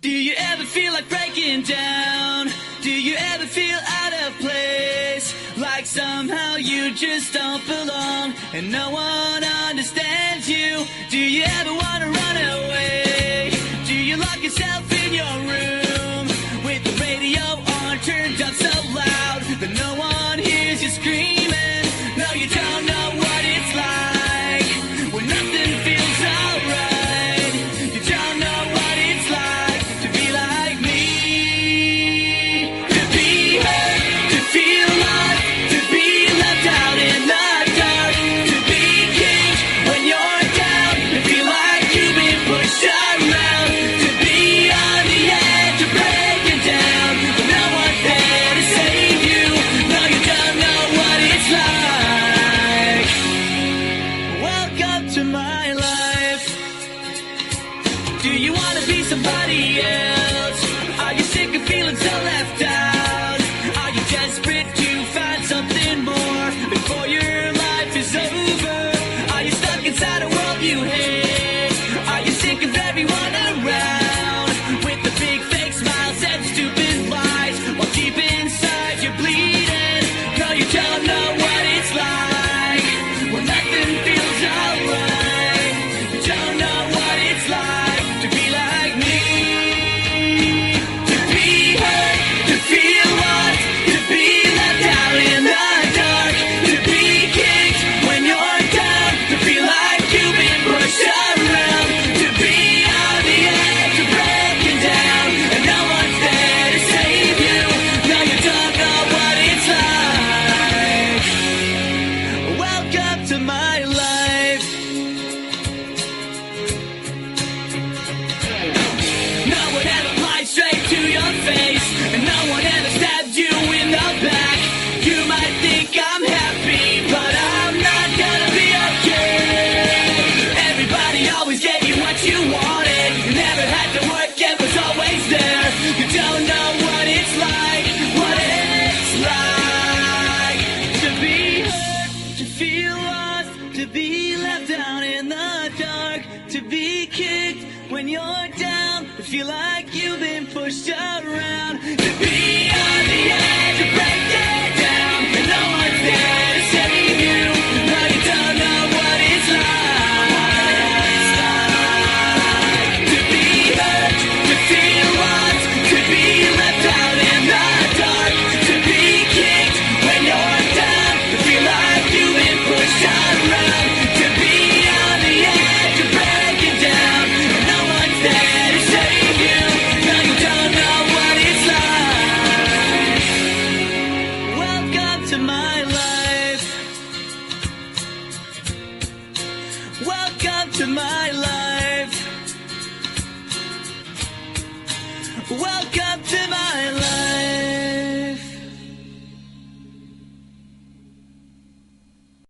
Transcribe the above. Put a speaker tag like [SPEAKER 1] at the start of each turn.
[SPEAKER 1] Do you ever feel like breaking down? Do you ever feel out of place? Like somehow you just don't belong and no one understands you? Do you ever want to run away? Do you lock yourself in your room with the radio on turned up so loud that no one hears you screaming? No, you don't know what it's like when nothing feels alright. You don't know what it's like to be like me, to be hurt, to feel lost, to be left out in the dark, to be kicked when you're down, to feel like you've been pushed around, to be on the edge of breaking down, but no one's there to save you. No, you don't know what it's like. Welcome to my life. Do you want to be somebody else? Are you sick of feeling so left out? Are you desperate to find something more before your life is over? Are you stuck inside a world you hate? Are you sick of everyone around with the big fake smiles and stupid lies while deep inside you're bleeding? No, you don't know what it's like when nothing feels alright. You don't know what it's like to be like me, to be hurt, to feel lost, to be left out in the dark, to be kicked when you're down, to feel like you've been pushed around, to be on the edge of breaking down and no one's there to save you. No, you don't know what it's like. Welcome to my life. No one ever lied straight to your face, and no one ever stabbed you in the back. You might think I'm happy, but I'm not gonna be okay. Everybody always gave you what you wanted. You never had to work, it was always there. You don't know what it's like, to be hurt, to feel lost, to be left out in the dark, to be kicked when you're down, to feel like you've been pushed around, to be on the edge of breaking down and no one's there to save you. No, you don't know what it's like to be hurt, to feel lost, to be left out in the dark, to be kicked when you're down, to feel like you've been pushed around, to be on the edge of breaking down and no one's there to save you. No, you don't know what it's like. Welcome to my life. Welcome to my life. Welcome